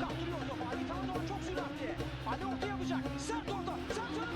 Kaptırıyor topu. Ali Tanrı doğru çok süratli. Ali orta yapacak. Sert orta. Sert orta.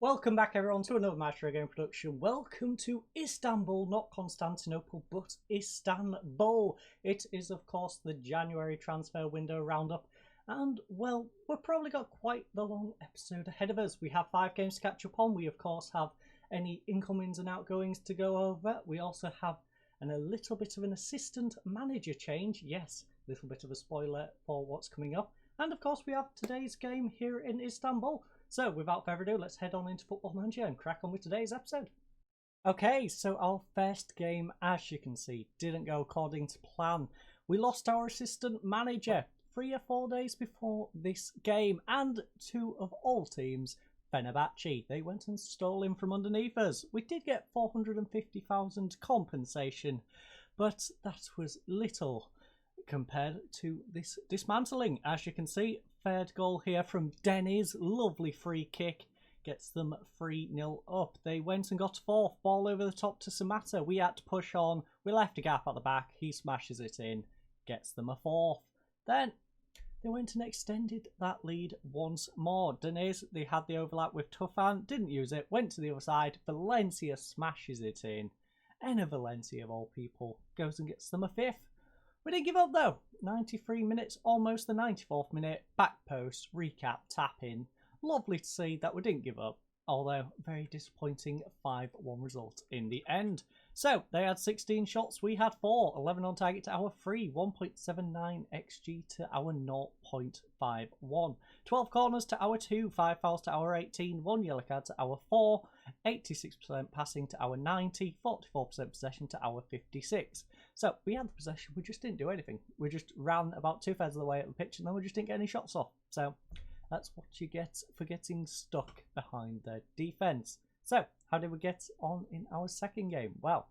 Welcome back everyone to another Madseh Game production. Welcome to Istanbul, not Constantinople, but Istanbul. It is of course the January transfer window roundup, and well, we've probably got quite the long episode ahead of us. We have 5 games to catch up on. We of course have any incomings and outgoings to go over. We also have a little bit of an assistant manager change. Yes, a little bit of a spoiler for what's coming up. And of course we have today's game here in Istanbul. So without further ado, let's head on into Football Manager and crack on with today's episode. Okay, so our first game, as you can see, didn't go according to plan. We lost our assistant manager 3 or 4 days before this game, and 2 of all teams, Fenerbahce. They went and stole him from underneath us. We did get 450,000 compensation, but that was little compared to this dismantling. As you can see, third goal here from Dennis, lovely free kick, gets them 3-0 up. They went and got 4th, ball over the top to Samata. We had to push on, we left a gap at the back, he smashes it in, gets them a 4th. Then they went and extended that lead once more. Dennis, they had the overlap with Tufan, didn't use it, went to the other side, Valencia smashes it in. Enna Valencia of all people goes and gets them a 5th. We didn't give up though. 93 minutes, almost the 94th minute, back post, recap, tap in. Lovely to see that we didn't give up, although very disappointing 5-1 result in the end. So they had 16 shots, we had 4, 11 on target to our 3, 1.79 XG to our 0.51, 12 corners to our 2, 5 fouls to our 18, 1 yellow card to our 4, 86% passing to our 90, 44% possession to our 56. So we had the possession, we just didn't do anything. We just ran about 2/3 of the way at the pitch and then we just didn't get any shots off. So that's what you get for getting stuck behind their defence. So how did we get on in our second game? Well,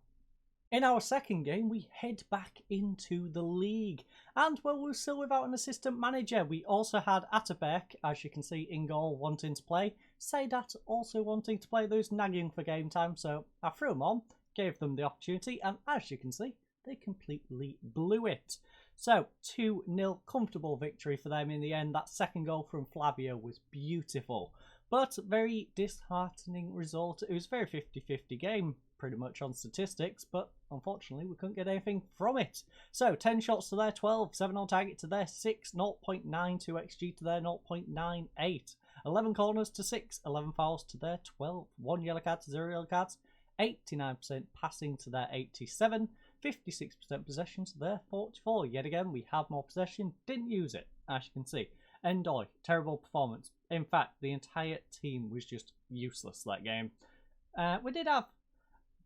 in our second game, we head back into the league. And, well, we're still without an assistant manager. We also had Atabek, as you can see, in goal, wanting to play. Seydat also wanting to play. Those nagging for game time. So I threw them on, gave them the opportunity. And as you can see, they completely blew it. So 2-0 comfortable victory for them in the end. That second goal from Flavio was beautiful. But very disheartening result. It was a very 50-50 game, pretty much on statistics, but unfortunately we couldn't get anything from it. So 10 shots to their 12, 7 on target to their 6, 0.92 XG to their 0.98, 11 corners to 6, 11 fouls to their 12, 1 yellow card to 0 yellow cards, 89% passing to their 87, 56% possession to their 44. Yet again, we had more possession, didn't use it, as you can see. Endoy, terrible performance. In fact, the entire team was just useless that game. We did have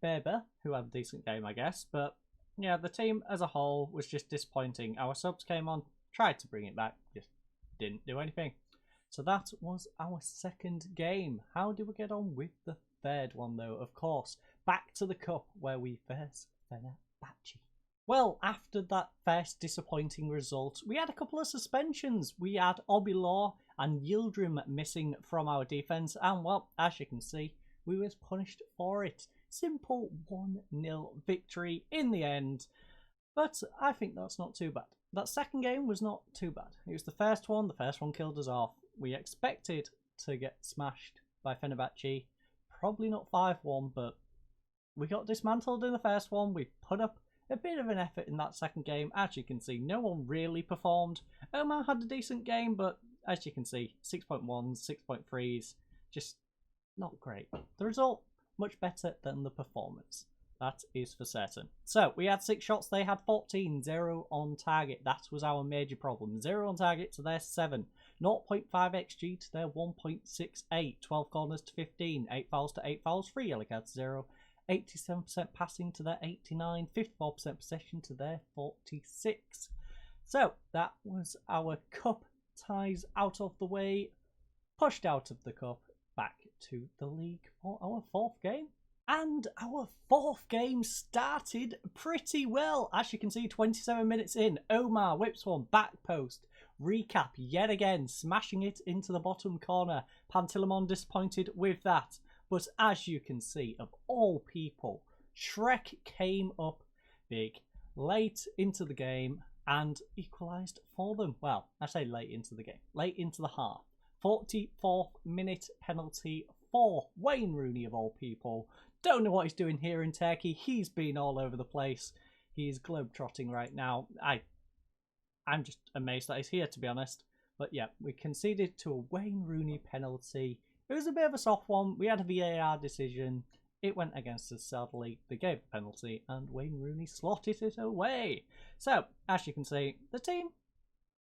Berber, who had a decent game, I guess, but yeah, the team as a whole was just disappointing. Our subs came on, tried to bring it back, just didn't do anything. So that was our second game. How did we get on with the third one, though? Of course, back to the cup where we first Fenerbahce. Well, after that first disappointing result, we had a couple of suspensions. We had Obilor and Yildirim missing from our defence, and well, as you can see, we was punished for it. Simple 1-0 victory in the end, but I think that's not too bad. That second game was not too bad. It was the first one killed us off. We expected to get smashed by Fenerbahce, probably not 5-1, but we got dismantled in the first one. We put up a bit of an effort in that second game. As you can see, no one really performed. Omar had a decent game, but as you can see, 6.1s, 6.3s, just not great. The result, much better than the performance. That is for certain. So, we had 6 shots, they had 14, 0 on target. That was our major problem. 0 on target to their 7, 0.5 XG to their 1.68, 12 corners to 15, 8 fouls to 8 fouls, 3 yellow cards, 0, 87% passing to their 89, 54% possession to their 46. So, that was our cup ties out of the way, pushed out of the cup, back to the league for our 4th game. And our fourth game started pretty well. As you can see, 27 minutes in, Omar whips one, back post. Recap yet again, smashing it into the bottom corner. Pantilimon disappointed with that. But as you can see, of all people, Shrek came up big late into the game and equalised for them. Well, I say late into the game, late into the half. 44th minute penalty for Wayne Rooney of all people. Don't know what he's doing here in Turkey. He's been all over the place. He is globetrotting right now. I'm just amazed that he's here, to be honest. But yeah, we conceded to a Wayne Rooney penalty. It was a bit of a soft one. We had a VAR decision. It went against us, sadly. They gave the penalty and Wayne Rooney slotted it away. So, as you can see, the team,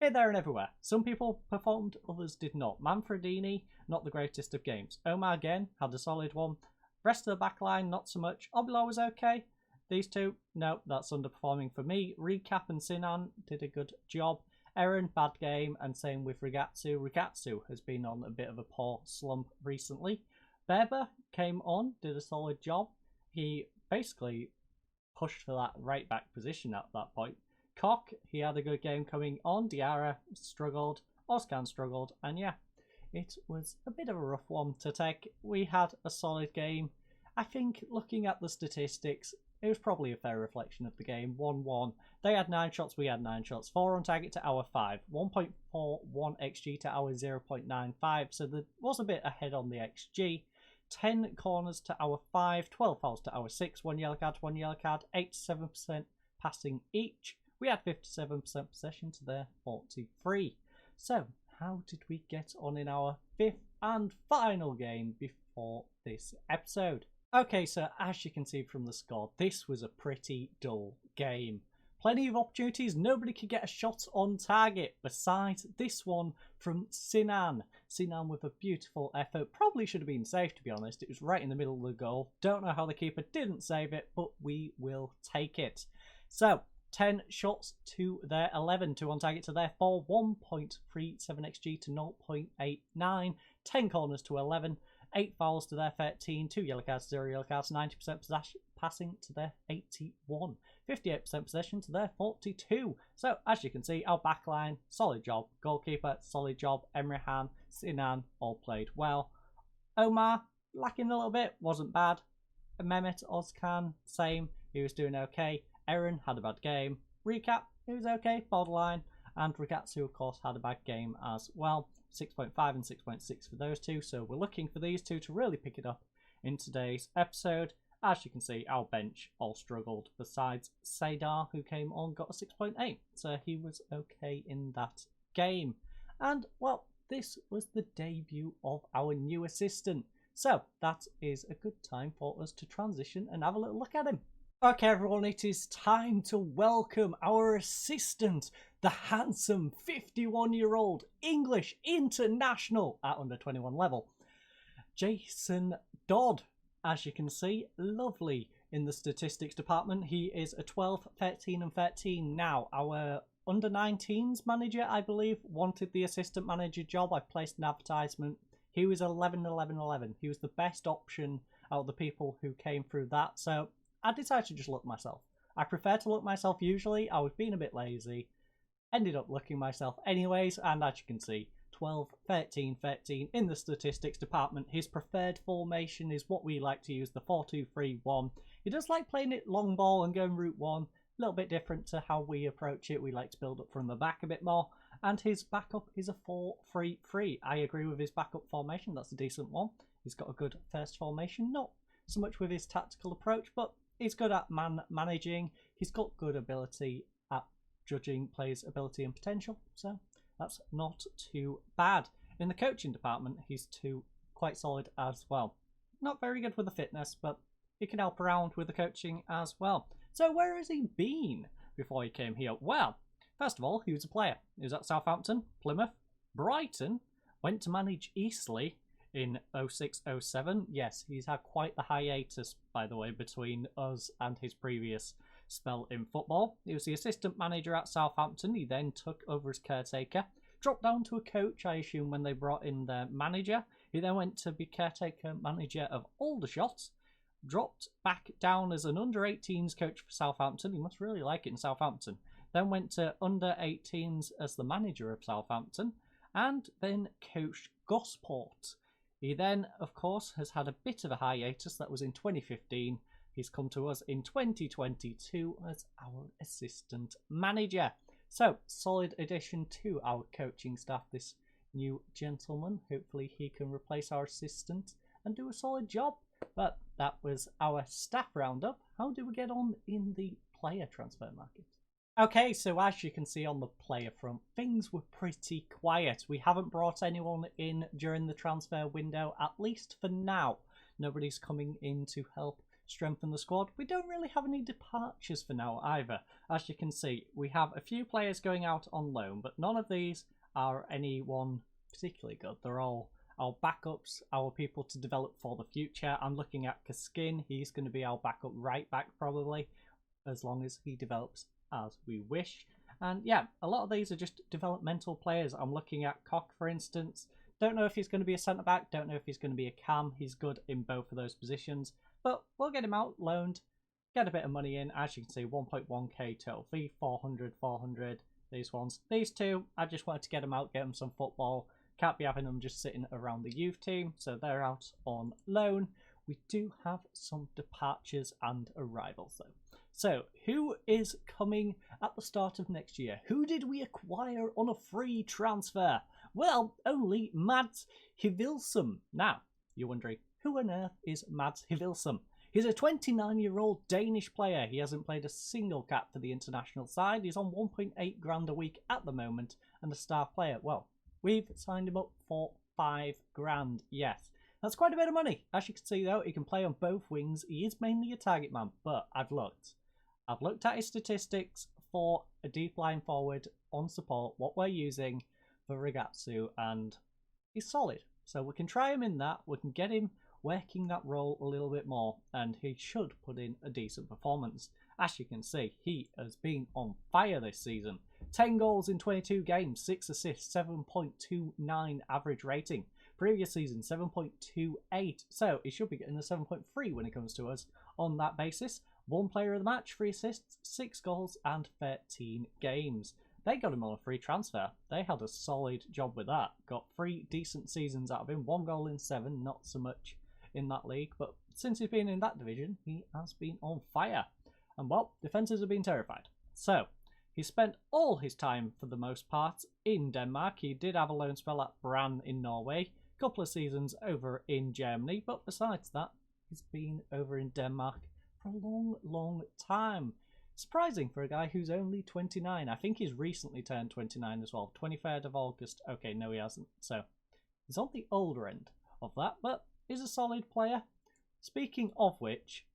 here, there and everywhere. Some people performed, others did not. Manfredini, not the greatest of games. Omar again, had a solid one. Rest of the back line, not so much. Obilo was okay. These two, no, that's underperforming for me. Recap and Sinan did a good job. Aaron, bad game, and same with Rigatsu. Rigatsu has been on a bit of a poor slump recently. Berber came on, did a solid job. He basically pushed for that right back position at that point. Koch, he had a good game coming on. Diarra struggled. Ozcan struggled. And yeah, it was a bit of a rough one to take. We had a solid game. I think looking at the statistics, it was probably a fair reflection of the game. 1-1. They had 9 shots, we had 9 shots. 4 on target to our 5. 1.41 XG to our 0.95. So there was a bit ahead on the XG. 10 corners to our 5. 12 fouls to our 6. 1 yellow card, 1 yellow card. 87% passing each. We had 57% possession to their 43. So, how did we get on in our 5th and final game before this episode? Okay, so as you can see from the score, this was a pretty dull game. Plenty of opportunities, nobody could get a shot on target besides this one from Sinan. Sinan with a beautiful effort, probably should have been safe to be honest, it was right in the middle of the goal. Don't know how the keeper didn't save it, but we will take it. So, 10 shots to their 11, 2 on target to their 4, 1.37 XG to 0.89, 10 corners to 11, 8 fouls to their 13, 2 yellow cards, 0 yellow cards, 90% passing to their 81, 58% possession to their 42. So, as you can see, our backline, solid job. Goalkeeper, solid job. Emrehan, Sinan, all played well. Omar, lacking a little bit, wasn't bad. Mehmet Ozcan, same, he was doing okay. Aaron had a bad game. Recap, he was okay, borderline. And Rigatsu, of course, had a bad game as well. 6.5 and 6.6 for those two. So we're looking for these two to really pick it up in today's episode. As you can see, our bench all struggled. Besides Sadar, who came on, got a 6.8. So he was okay in that game. And, well, this was the debut of our new assistant. So that is a good time for us to transition and have a little look at him. Okay, everyone, it is time to welcome our assistant, the handsome 51-year-old English international at under 21 level, Jason Dodd. As you can see, lovely in the statistics department. He is a 12, 13 and 13 now. Our under 19s manager, I believe, wanted the assistant manager job. I placed an advertisement. He was 11, 11, 11. He was the best option out of the people who came through that. So I decided to just look myself. I prefer to look myself usually. I was being a bit lazy. Ended up looking myself anyways. And as you can see, 12, 13, 13 in the statistics department. His preferred formation is what we like to use, the 4-2-3-1. He does like playing it long ball and going route one. A little bit different to how we approach it. We like to build up from the back a bit more. And his backup is a 4-3-3. I agree with his backup formation. That's a decent one. He's got a good first formation. Not so much with his tactical approach, but he's good at managing. He's got good ability at judging players' ability and potential. So that's not too bad. In the coaching department, he's quite solid as well. Not very good with the fitness, but he can help around with the coaching as well. So where has he been before he came here? Well, first of all, he was a player. He was at Southampton, Plymouth, Brighton, went to manage Eastleigh in 06-07. Yes, he's had quite the hiatus, by the way, between us and his previous spell in football. He was the assistant manager at Southampton. He then took over as caretaker, dropped down to a coach, I assume, when they brought in their manager. He then went to be caretaker manager of Aldershot, dropped back down as an under-18s coach for Southampton. He must really like it in Southampton. Then went to under-18s as the manager of Southampton, and then coached Gosport. He then, of course, has had a bit of a hiatus. That was in 2015. He's come to us in 2022 as our assistant manager. So, solid addition to our coaching staff, this new gentleman. Hopefully he can replace our assistant and do a solid job. But that was our staff roundup. How did we get on in the player transfer market? Okay, so as you can see on the player front, things were pretty quiet. We haven't brought anyone in during the transfer window, at least for now. Nobody's coming in to help strengthen the squad. We don't really have any departures for now either. As you can see, we have a few players going out on loan, but none of these are anyone particularly good. They're all our backups, our people to develop for the future. I'm looking at Kaskin. He's going to be our backup right back probably, as long as he develops as we wish. And yeah, a lot of these are just developmental players. I'm looking at Koch, for instance. Don't know if he's going to be a centre-back. Don't know if he's going to be a cam. He's good in both of those positions. But we'll get him out, loaned, get a bit of money in. As you can see, 1.1k total fee, 400, 400. These ones. These two, I just wanted to get them out, get them some football. Can't be having them just sitting around the youth team. So they're out on loan. We do have some departures and arrivals though. So, who is coming at the start of next year? Who did we acquire on a free transfer? Well, only Madseh Wilson. Now, you're wondering, who on earth is Madseh Wilson? He's a 29-year-old Danish player. He hasn't played a single cap for the international side. He's on 1.8 grand a week at the moment and a star player. Well, we've signed him up for 5 grand. Yes, that's quite a bit of money. As you can see, though, he can play on both wings. He is mainly a target man, but I've looked at his statistics for a deep line forward on support, what we're using for Ragazzu, and he's solid. So we can try him in that. We can get him working that role a little bit more, and he should put in a decent performance. As you can see, he has been on fire this season. 10 goals in 22 games, 6 assists, 7.29 average rating. Previous season, 7.28. So he should be getting a 7.3 when it comes to us on that basis. 1 player of the match, 3 assists, 6 goals and 13 games. They got him on a free transfer. They had a solid job with that. Got 3 decent seasons out of him. 1 goal in 7, not so much in that league. But since he's been in that division, he has been on fire. And well, defences have been terrified. So, he spent all his time, for the most part, in Denmark. He did have a loan spell at Brann in Norway. A couple of seasons over in Germany. But besides that, he's been over in Denmark for a long, long time. Surprising for a guy who's only 29. I think he's recently turned 29 as well. 23rd of August. Okay, no he hasn't. So, he's on the older end of that, but he's a solid player. Speaking of which,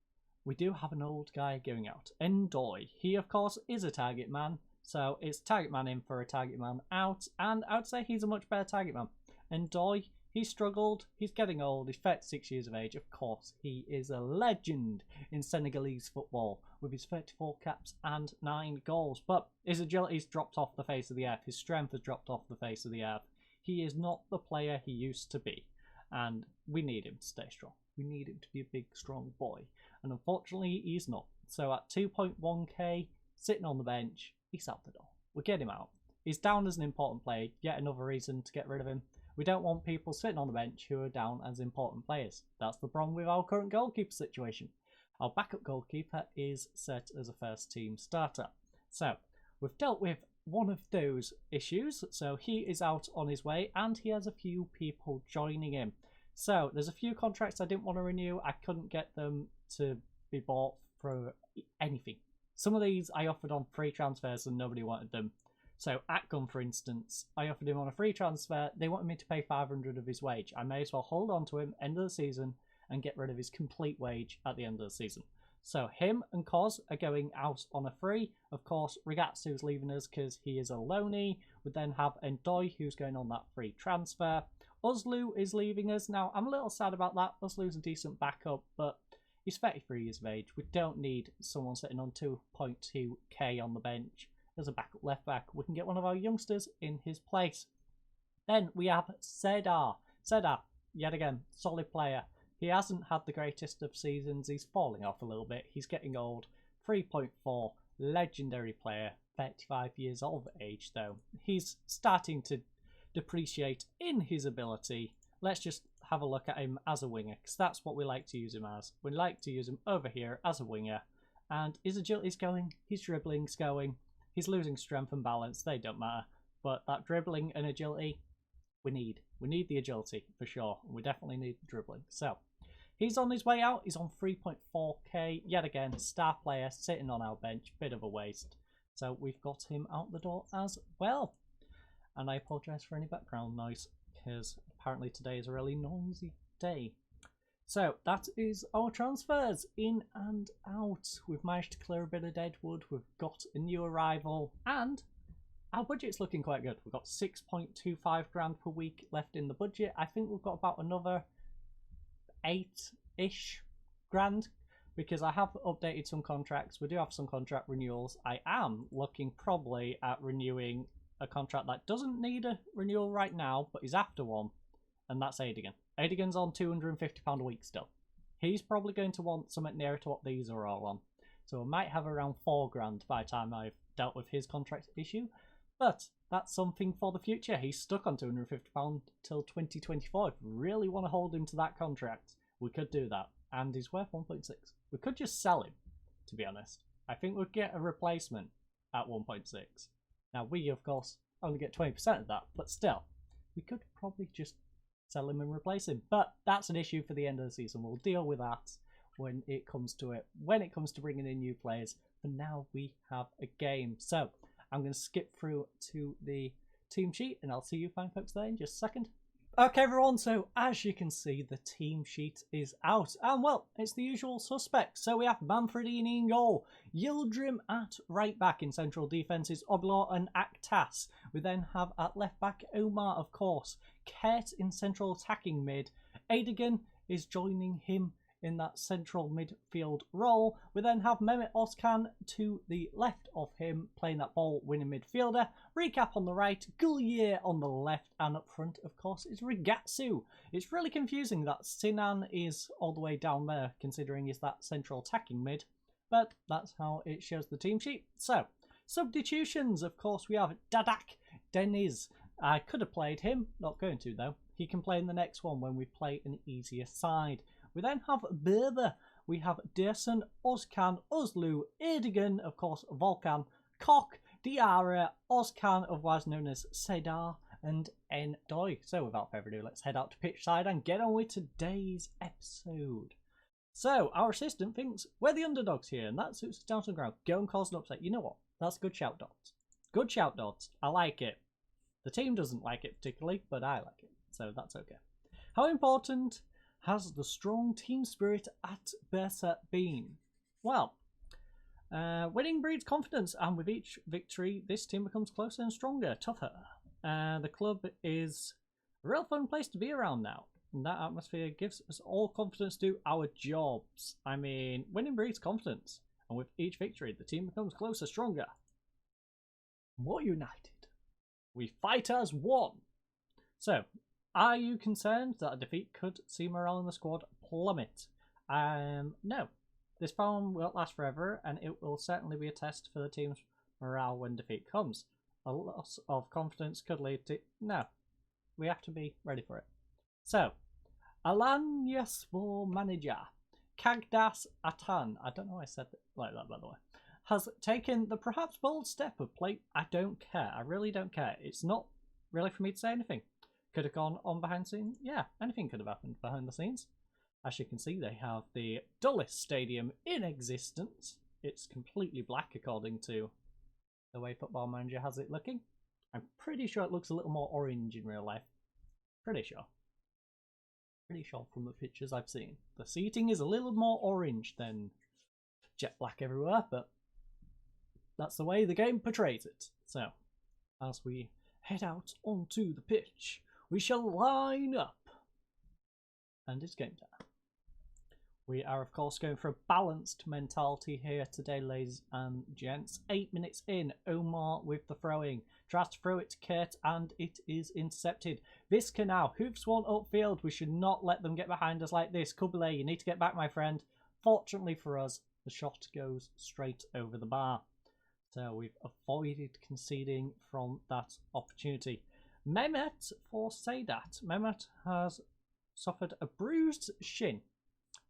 we do have an old guy going out. Endoy. He, of course, is a target man. So, it's target man in for a target man out. And I would say he's a much better target man. Endoy, he struggled. He's getting old. He's 36 years of age. Of course, he is a legend in Senegalese football with his 34 caps and 9 goals. But his agility's dropped off the face of the earth. His strength has dropped off the face of the earth. He is not the player he used to be. And we need him to stay strong. We need him to be a big, strong boy. And unfortunately, he's not. So at 2.1k, sitting on the bench, he's out the door. We'll get him out. He's down as an important player. Yet another reason to get rid of him. We don't want people sitting on the bench who are down as important players. That's the problem with our current goalkeeper situation. Our backup goalkeeper is set as a first team starter. So, we've dealt with one of those issues. So, he is out on his way and he has a few people joining him. So, there's a few contracts I didn't want to renew. I couldn't get them to be bought for anything. Some of these I offered on free transfers and nobody wanted them. So, Atgun, for instance, I offered him on a free transfer. They wanted me to pay 500 of his wage. I may as well hold on to him, end of the season, and get rid of his complete wage at the end of the season. So, him and Koz are going out on a free. Of course, Ragazzu's leaving us because he is a loanee. We then have Endoy, who's going on that free transfer. Uzlu is leaving us. Now, I'm a little sad about that. Uzlu's a decent backup, but he's 33 years of age. We don't need someone sitting on 2.2k on the bench. As a backup left back, we can get one of our youngsters in his place. Then we have Sedar. Sedar, yet again, solid player. He hasn't had the greatest of seasons. He's falling off a little bit. He's getting old. 3.4, legendary player, 35 years of age though. He's starting to depreciate in his ability. Let's just have a look at him as a winger, because that's what we like to use him as. We like to use him over here as a winger. And his agility's going, his dribbling's going, he's losing strength and balance, they don't matter. But that dribbling and agility, we need. We need the agility for sure. And we definitely need the dribbling. So, he's on his way out. He's on 3.4k. Yet again, star player sitting on our bench. Bit of a waste. So, we've got him out the door as well. And I apologise for any background noise, because apparently today is a really noisy day. So, that is our transfers in and out. We've managed to clear a bit of deadwood. We've got a new arrival. And our budget's looking quite good. We've got 6.25 grand per week left in the budget. I think we've got about another 8-ish grand, because I have updated some contracts. We do have some contract renewals. I am looking probably at renewing a contract that doesn't need a renewal right now, but is after one, and that's Adigan. Adigan's on £250 a week still. He's probably going to want something nearer to what these are all on. So I might have around 4 grand by the time I've dealt with his contract issue. But that's something for the future. He's stuck on £250 till 2024. If we really want to hold him to that contract, we could do that. And he's worth 1.6. We could just sell him, to be honest. I think we'd get a replacement at 1.6. Now, we, of course, only get 20% of that. But still, we could probably just sell him and replace him. But that's an issue for the end of the season. We'll deal with that when it comes to it. When it comes to bringing in new players. For now, we have a game. So, I'm going to skip through to the team sheet, and I'll see you fine folks there in just a second. Okay, everyone, so as you can see, the team sheet is out. And, well, it's the usual suspects. So we have Manfredini in goal, Yildirim at right back. In central defence is Oblor and Aktas. We then have at left back Omar, of course. Kert in central attacking mid. Adigan is joining him in that central midfield role. We then have Mehmet Özkan to the left of him, playing that ball-winning midfielder. Recap on the right, Gullier on the left, and up front, of course, is Rigatsu. It's really confusing that Sinan is all the way down there, considering he's that central attacking mid, but that's how it shows the team sheet. So, substitutions, of course, we have Dadak Deniz. I could have played him, not going to though. He can play in the next one when we play an easier side. We then have Berber, we have Derson, Özkan, Özlu, Erdogan, of course, Volkan, Kok, Diarra, Özkan, otherwise known as Sedar, and Endoy. So without further ado, let's head out to pitch side and get on with today's episode. So, our assistant thinks we're the underdogs here, and that suits us down to the ground. Go and cause an upset. You know what? That's a good shout, Dodds. Good shout, Dodds. I like it. The team doesn't like it particularly, but I like it, so that's okay. How important has the strong team spirit at Bursa been? Well, winning breeds confidence, and with each victory, this team becomes closer and stronger, tougher. The club is a real fun place to be around now, and that atmosphere gives us all confidence to do our jobs. I mean, winning breeds confidence, and with each victory, the team becomes closer, stronger, more united. We fight as one. So, are you concerned that a defeat could see morale in the squad plummet? No. This form won't last forever, and it will certainly be a test for the team's morale when defeat comes. A loss of confidence could lead to... No. We have to be ready for it. So, Alanyaspor manager Kagdas Atan, I don't know why I said it like that, by the way, has taken the perhaps bold step of play. I don't care. I really don't care. It's not really for me to say anything. Could have gone on behind the scenes. Yeah, anything could have happened behind the scenes. As you can see, they have the dullest stadium in existence. It's completely black according to the way Football Manager has it looking. I'm pretty sure it looks a little more orange in real life. Pretty sure. Pretty sure from the pictures I've seen. The seating is a little more orange than jet black everywhere, but that's the way the game portrays it. So, as we head out onto the pitch, we shall line up. And it's game time. We are, of course, going for a balanced mentality here today, ladies and gents. 8 minutes in, Omar with the throwing. Tries to throw it to Kurt, and it is intercepted. Visca now, hoops one upfield. We should not let them get behind us like this. Kubile, you need to get back, my friend. Fortunately for us, the shot goes straight over the bar. So we've avoided conceding from that opportunity. Mehmet for Sedat. Mehmet has suffered a bruised shin.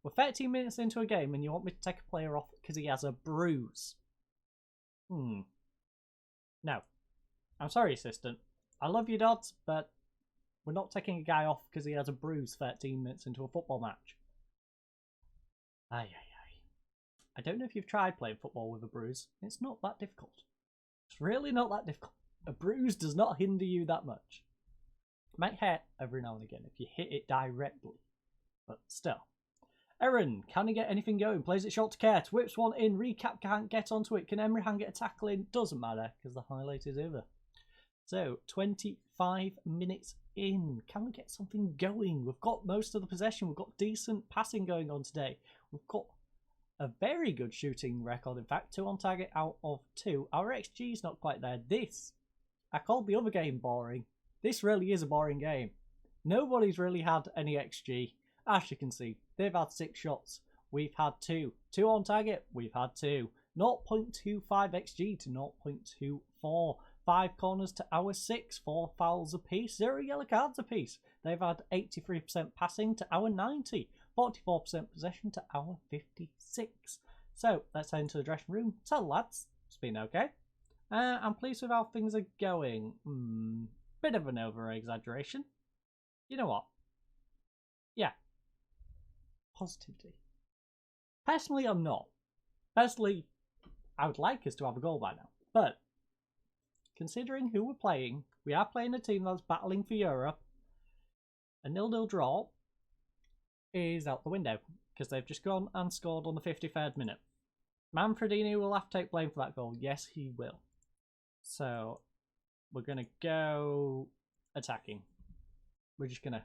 We're 13 minutes into a game and you want me to take a player off because he has a bruise? No. I'm sorry, assistant. I love you, Dodd, but we're not taking a guy off because he has a bruise 13 minutes into a football match. Aye. I don't know if you've tried playing football with a bruise. It's not that difficult. It's really not that difficult. A bruise does not hinder you that much. It might hurt every now and again if you hit it directly, but still. Aaron, can he get anything going? Plays it short to Kurt. Whips one in. Recap can't get onto it. Can Emrehan get a tackle in? Doesn't matter because the highlight is over. So, 25 minutes in. Can we get something going? We've got most of the possession. We've got decent passing going on today. We've got a very good shooting record. In fact, 2 on target out of 2. Our XG is not quite there. This, I called the other game boring. This really is a boring game. Nobody's really had any XG. As you can see, they've had 6 shots. We've had 2. 2 on target. We've had 2. 0.25 XG to 0.24. 5 corners to our 6. 4 fouls apiece. 0 yellow cards apiece. They've had 83% passing to our 90. 44% possession to our 56. So let's head into the dressing room. So lads, it's been okay. I'm pleased with how things are going. Bit of an over-exaggeration. You know what? Yeah. Positivity. Personally, I'm not. Personally, I would like us to have a goal by now. But, considering who we're playing, we are playing a team that's battling for Europe. A 0-0 draw is out the window because they've just gone and scored on the 53rd minute. Manfredini will have to take blame for that goal. Yes, he will. So, we're going to go attacking. We're just going to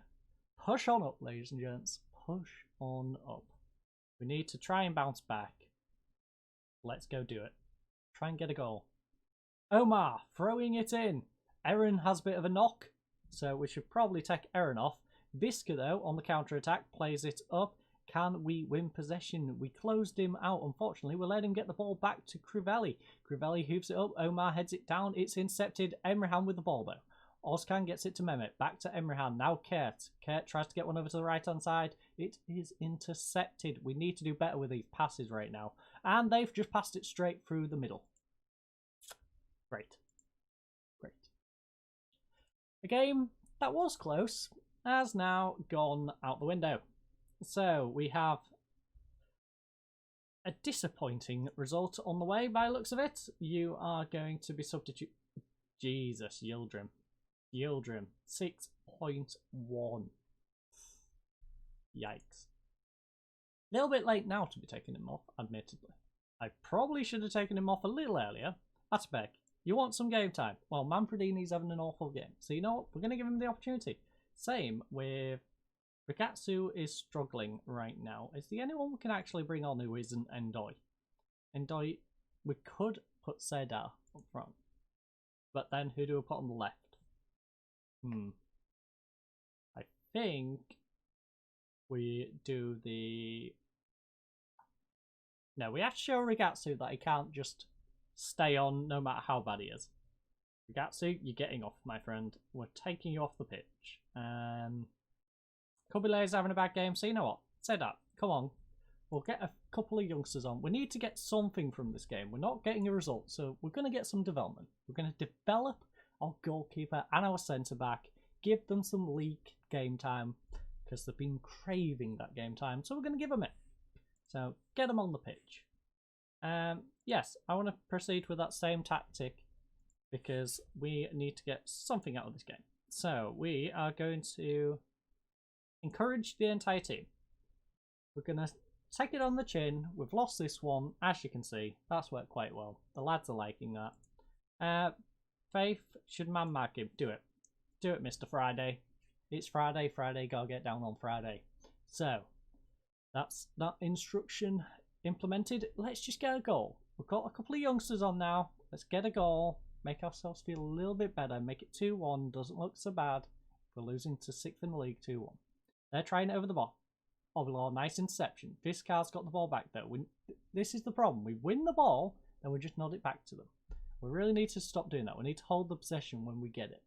push on up, ladies and gents. Push on up. We need to try and bounce back. Let's go do it. Try and get a goal. Omar throwing it in. Aaron has a bit of a knock, so we should probably take Aaron off. Visca, though, on the counter-attack, plays it up. Can we win possession? We closed him out, unfortunately. We'll let him get the ball back to Crivelli. Crivelli hoops it up. Omar heads it down. It's intercepted. Emrehan with the ball, though. Ozcan gets it to Mehmet. Back to Emrehan. Now Kurt. Kurt tries to get one over to the right-hand side. It is intercepted. We need to do better with these passes right now. And they've just passed it straight through the middle. Great. A game that was close has now gone out the window. So we have a disappointing result on the way by the looks of it. You are going to be substitute. Jesus, Yildirim. 6.1. Yikes. A little bit late now to be taking him off, admittedly. I probably should have taken him off a little earlier. That's Beck. You want some game time? Well, Manfredini's having an awful game. So you know what? We're going to give him the opportunity. Same with Rikatsu is struggling right now. Is there anyone we can actually bring on who isn't Endoi? Endoi, we could put Seda up front. But then who do we put on the left? I think we do the... No, we have to show Rigatsu that he can't just stay on no matter how bad he is. Rigatsu, you're getting off, my friend. We're taking you off the pitch. Kubilay's having a bad game, so you know what? Say that. Come on. We'll get a couple of youngsters on. We need to get something from this game. We're not getting a result, so we're going to get some development. We're going to develop our goalkeeper and our centre-back. Give them some league game time, because they've been craving that game time, so we're going to give them it. So, get them on the pitch. Yes, I want to proceed with that same tactic because we need to get something out of this game. So, we are going to encourage the entire team. We're going to take it on the chin. We've lost this one, as you can see. That's worked quite well. The lads are liking that. Faith, should man mark him? Do it. Do it, Mr. Friday. It's Friday, gotta get down on Friday. So, That's that instruction implemented. Let's just get a goal. We've got a couple of youngsters on now. Let's get a goal. Make ourselves feel a little bit better. Make it 2-1. Doesn't look so bad. We're losing to 6th in the league 2-1. They're trying it over the ball. Obilor, nice interception. Viscar's got the ball back though. This is the problem. We win the ball, then we just nod it back to them. We really need to stop doing that. We need to hold the possession when we get it.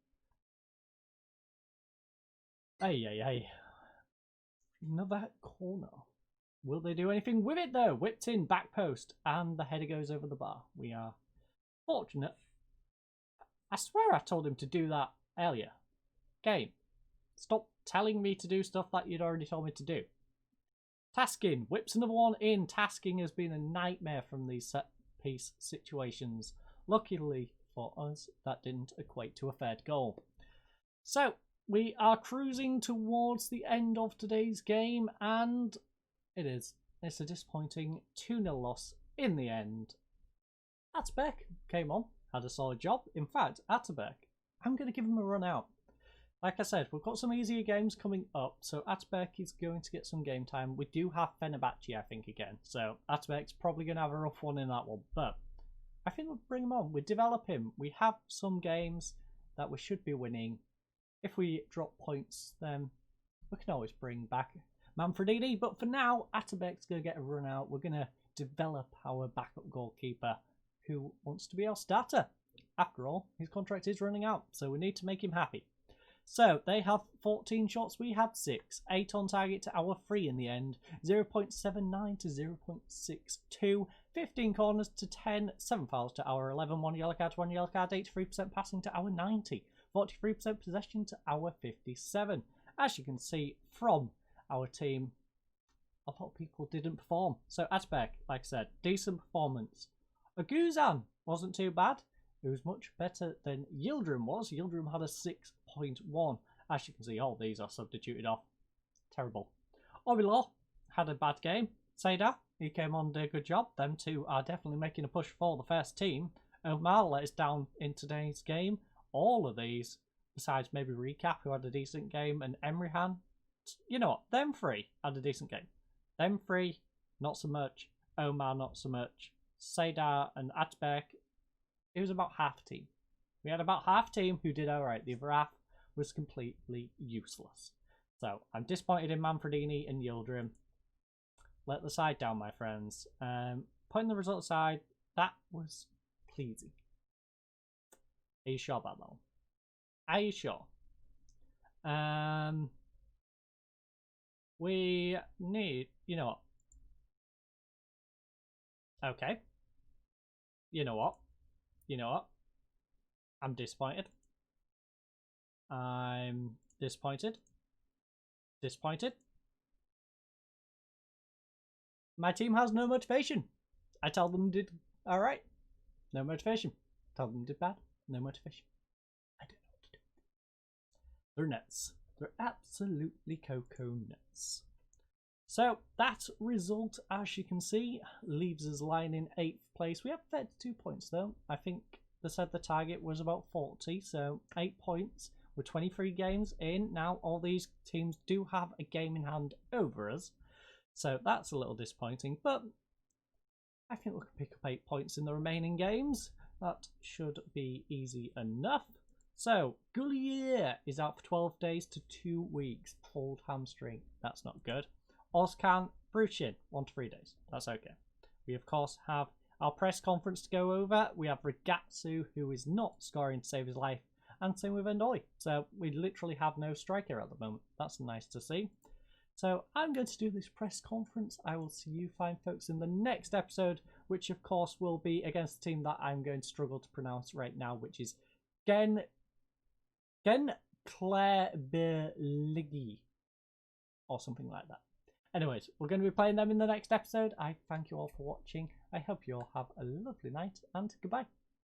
Hey. Another corner. Will they do anything with it though? Whipped in, back post, and the header goes over the bar. We are fortunate. I swear I told him to do that earlier. Game. Stop telling me to do stuff that you'd already told me to do. Tasking. Whips another one in. Tasking has been a nightmare from these set piece situations. Luckily for us, that didn't equate to a third goal. So, we are cruising towards the end of today's game, and it's a disappointing 2-0 loss in the end. Atabek came on, had a solid job. In fact, Atabek, I'm going to give him a run out. Like I said, we've got some easier games coming up, so Atabek is going to get some game time. We do have Fenerbahce, I think, again, so Atabek's probably going to have a rough one in that one, but I think we'll bring him on. We develop him. We have some games that we should be winning. If we drop points, then we can always bring back Manfredini. But for now, Atabek's going to get a run out. We're going to develop our backup goalkeeper who wants to be our starter. After all, his contract is running out, so we need to make him happy. So they have 14 shots. We had 6. 8 on target to our 3 in the end. 0.79 to 0.62. 15 corners to 10. 7 fouls to our 11. 1 yellow card to 1 yellow card. 83% passing to our 90. 43% possession to our 57. As you can see from our team, a lot of people didn't perform. So Atabek, like I said, decent performance. Aguzan wasn't too bad. It was much better than Yildirim was. Yildirim had a 6.1. As you can see, all these are substituted off. Terrible. Obilor had a bad game. Seda, he came on and did a good job. Them two are definitely making a push for the first team. Omar let us down in today's game. All of these, besides maybe Recap, who had a decent game, and Emrihan, you know what, them three had a decent game. Them three, not so much. Omar, not so much. Seda and Atabek, it was about half team. We had about half team who did alright. The other half was completely useless. So, I'm disappointed in Manfredini and Yildirim. Let the side down, my friends. Putting the result aside, that was pleasing. Are you sure about that one? Are you sure? We need, you know what? Okay. You know what? I'm disappointed. I'm disappointed. Disappointed. My team has no motivation. I tell them did alright. No motivation. Tell them did bad. No motivation. I don't know what to do. They're nuts. They're absolutely cocoa nuts. So that result, as you can see, leaves us lying in 8th place. We have 32 points though. I think they said the target was about 40, so 8 points. We're 23 games in. Now all these teams do have a game in hand over us. So that's a little disappointing, but I think we can pick up 8 points in the remaining games. That should be easy enough. So, Gullier is out for 12 days to 2 weeks. Pulled hamstring. That's not good. Ozcan, Bruchin, 1 to 3 days. That's okay. We, of course, have our press conference to go over. We have Rigatsu, who is not scoring to save his life. And same with Endoy. So, we literally have no striker at the moment. That's nice to see. So, I'm going to do this press conference. I will see you fine folks in the next episode, which, of course, will be against a team that I'm going to struggle to pronounce right now, which is Gen Clareberligi or something like that. Anyways, we're going to be playing them in the next episode. I thank you all for watching. I hope you all have a lovely night and goodbye.